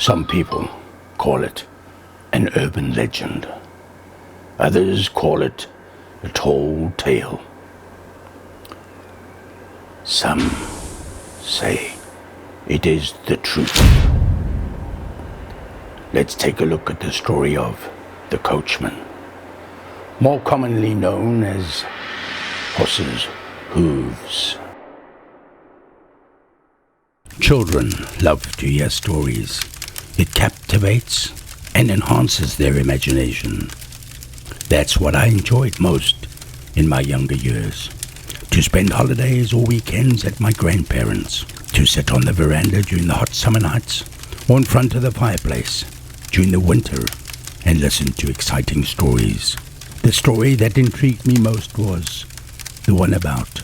Some people call it an urban legend. Others call it a tall tale. Some say it is the truth. Let's take a look at the story of the coachman, more commonly known as Horses Hooves. Children love to hear stories. It captivates and enhances their imagination. That's what I enjoyed most in my younger years. To spend holidays or weekends at my grandparents', to sit on the veranda during the hot summer nights, or in front of the fireplace during the winter and listen to exciting stories. The story that intrigued me most was the one about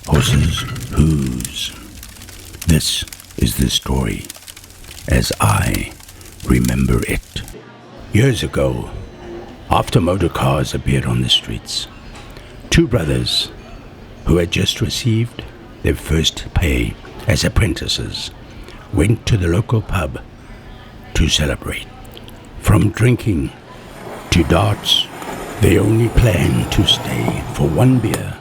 Horses Hooves. This is the story as I remember it. Years ago, after motor cars appeared on the streets, two brothers who had just received their first pay as apprentices went to the local pub to celebrate. From drinking to darts, they only planned to stay for one beer,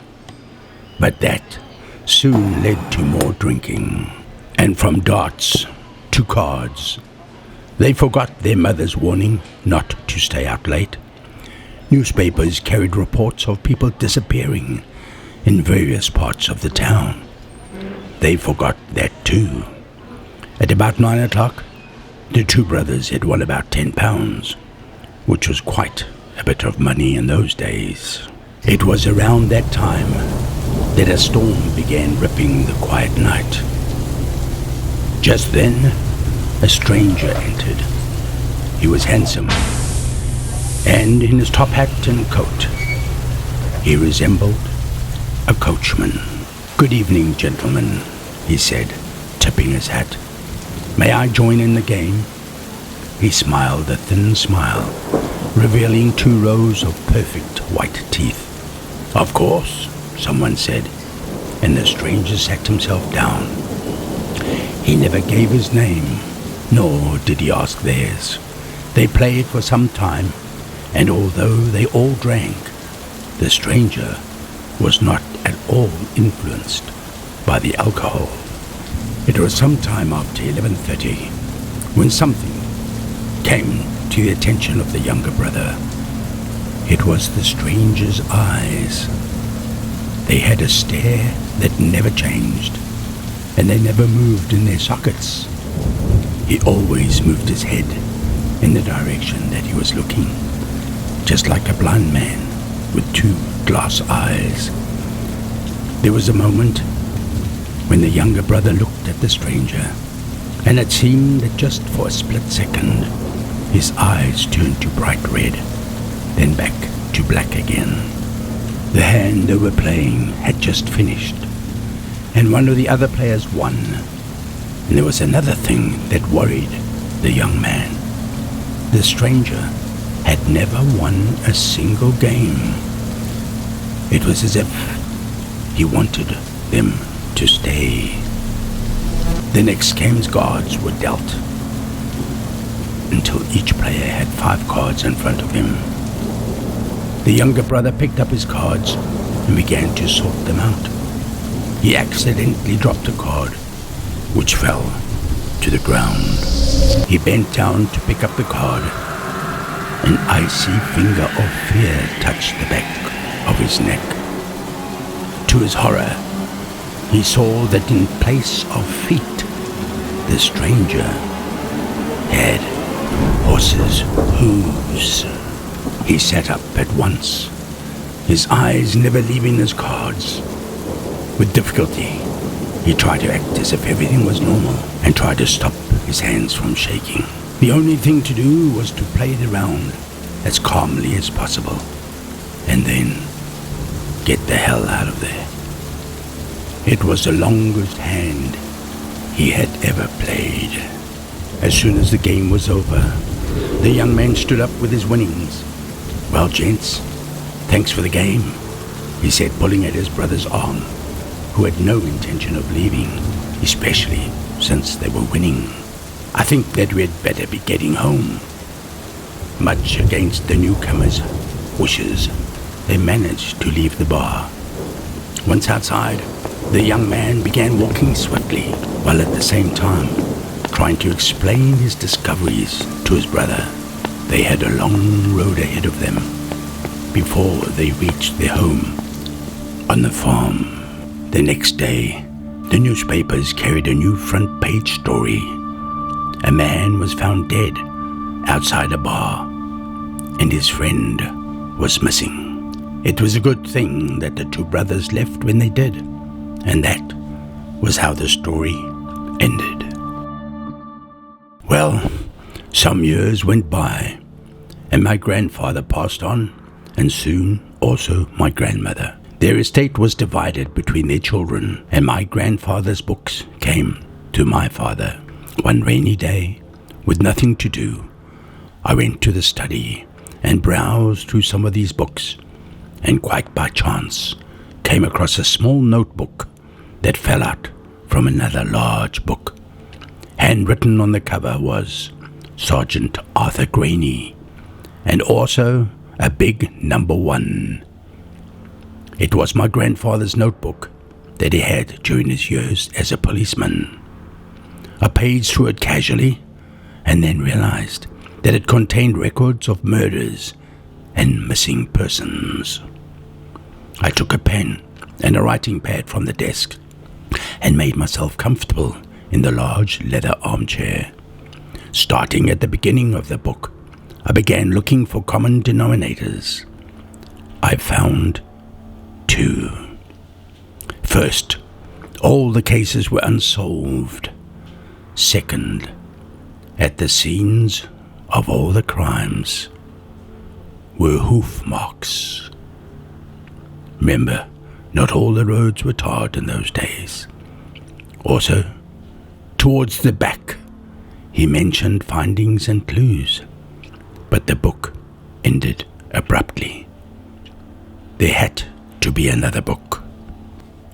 but that soon led to more drinking. And from darts to cards, they forgot their mother's warning not to stay out late. Newspapers carried reports of people disappearing in various parts of the town. They forgot that too. At about 9 o'clock, the two brothers had won about £10, which was quite a bit of money in those days. It was around that time that a storm began ripping the quiet night. Just then, a stranger entered. He was handsome, and in his top hat and coat, he resembled a coachman. "Good evening, gentlemen," he said, tipping his hat. "May I join in the game?" He smiled a thin smile, revealing 2 rows of perfect white teeth. "Of course," someone said, and the stranger sat himself down. He never gave his name, nor did he ask theirs. They played for some time, and although they all drank, the stranger was not at all influenced by the alcohol. It was some time after 11:30 when something came to the attention of the younger brother. It was the stranger's eyes. They had a stare that never changed, and they never moved in their sockets. He always moved his head in the direction that he was looking, just like a blind man with 2 glass eyes. There was a moment when the younger brother looked at the stranger, and it seemed that just for a split second, his eyes turned to bright red, then back to black again. The hand they were playing had just finished, and one of the other players won. And there was another thing that worried the young man. The stranger had never won a single game. It was as if he wanted them to stay. The next game's cards were dealt, until each player had 5 cards in front of him. The younger brother picked up his cards and began to sort them out. He accidentally dropped a card, which fell to the ground. He bent down to pick up the card. An icy finger of fear touched the back of his neck. To his horror, he saw that in place of feet, the stranger had horses' hooves. He sat up at once, his eyes never leaving his cards. With difficulty, he tried to act as if everything was normal and tried to stop his hands from shaking. The only thing to do was to play the round as calmly as possible, and then get the hell out of there. It was the longest hand he had ever played. As soon as the game was over, the young man stood up with his winnings. "Well, gents, thanks for the game," he said, pulling at his brother's arm, who had no intention of leaving, especially since they were winning. I think that we'd better be getting home. Much against the newcomers' wishes, they managed to leave the bar. Once outside, the young man began walking swiftly, while at the same time trying to explain his discoveries to his brother. They had a long road ahead of them before they reached their home on the farm. The next day, the newspapers carried a new front-page story. A man was found dead outside a bar, and his friend was missing. It was a good thing that the two brothers left when they did, and that was how the story ended. Well, some years went by, and my grandfather passed on, and soon also my grandmother. Their estate was divided between their children, and my grandfather's books came to my father. One rainy day, with nothing to do, I went to the study and browsed through some of these books, and quite by chance came across a small notebook that fell out from another large book. Handwritten on the cover was Sergeant Arthur Graney, and also a big number 1. It was my grandfather's notebook that he had during his years as a policeman. I paged through it casually and then realized that it contained records of murders and missing persons. I took a pen and a writing pad from the desk and made myself comfortable in the large leather armchair. Starting at the beginning of the book, I began looking for common denominators. I found 2. First, all the cases were unsolved. Second, at the scenes of all the crimes were hoof marks. Remember, not all the roads were tarred in those days. Also, towards the back, he mentioned findings and clues, but the book ended abruptly. There had to be another book.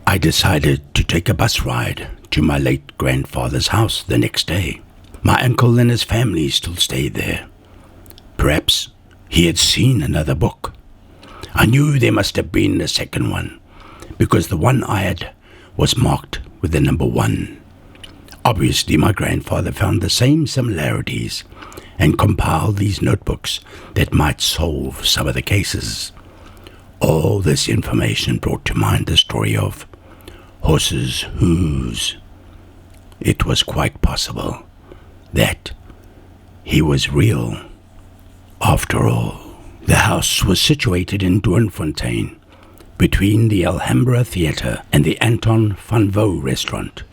I decided to take a bus ride to my late grandfather's house the next day. My uncle and his family still stayed there. Perhaps he had seen another book. I knew there must have been a second one, because the one I had was marked with the number 1. Obviously, my grandfather found the same similarities and compiled these notebooks that might solve some of the cases. All this information brought to mind the story of Horse's Hooves. It was quite possible that he was real after all. The house was situated in Doornfontein, between the Alhambra Theatre and the Anton van Vaux restaurant,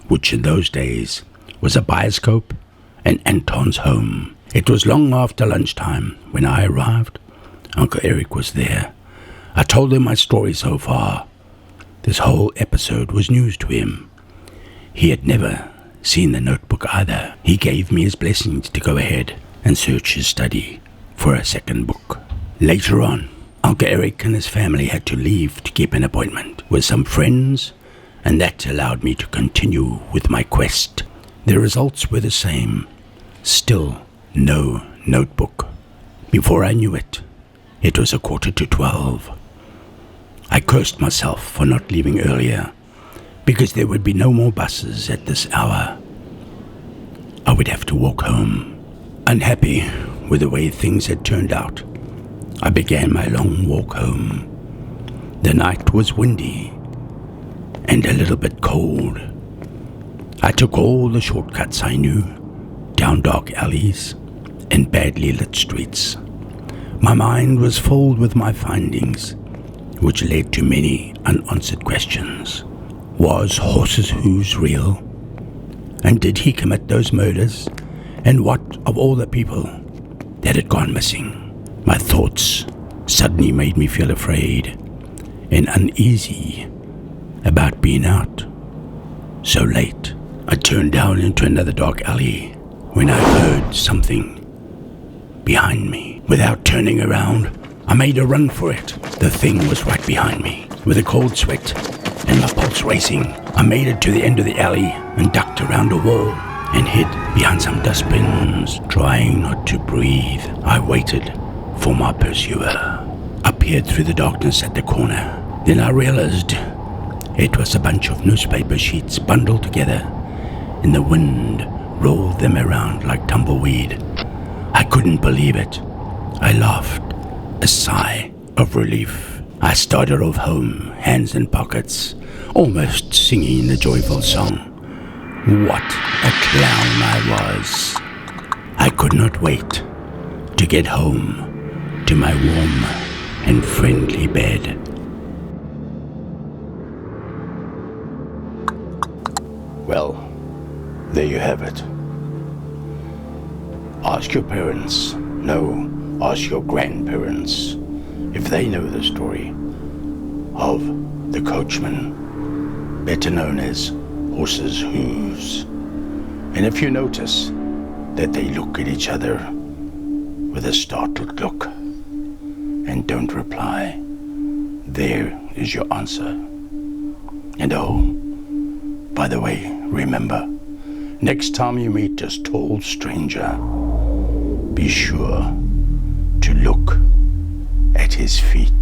which in those days was a bioscope and Anton's home. It was long after lunchtime when I arrived. Uncle Eric was there. I told him my story so far. This whole episode was news to him. He had never seen the notebook either. He gave me his blessings to go ahead and search his study for a second book. Later on, Uncle Eric and his family had to leave to keep an appointment with some friends, and that allowed me to continue with my quest. The results were the same. Still no notebook. Before I knew it, it was 11:45. I cursed myself for not leaving earlier, because there would be no more buses at this hour. I would have to walk home. Unhappy with the way things had turned out, I began my long walk home. The night was windy and a little bit cold. I took all the shortcuts I knew, down dark alleys and badly lit streets. My mind was filled with my findings, which led to many unanswered questions. Was Horse's Hooves real? And did he commit those murders? And what of all the people that had gone missing? My thoughts suddenly made me feel afraid and uneasy about being out so late. I turned down into another dark alley when I heard something behind me. Without turning around, I made a run for it. The thing was right behind me. With a cold sweat and my pulse racing, I made it to the end of the alley and ducked around a wall and hid behind some dustbins, trying not to breathe. I waited for my pursuer. I peered through the darkness at the corner. Then I realized it was a bunch of newspaper sheets bundled together, and the wind rolled them around like tumbleweed. I couldn't believe it. I laughed, a sigh of relief. I started off home, hands in pockets, almost singing a joyful song. What a clown I was. I could not wait to get home to my warm and friendly bed. Well, there you have it. Ask your parents, no, ask your grandparents, if they know the story of the coachman, better known as Horse's Hooves. And if you notice that they look at each other with a startled look and don't reply, there is your answer. And oh, by the way, remember, next time you meet this tall stranger, be sure to look at his feet.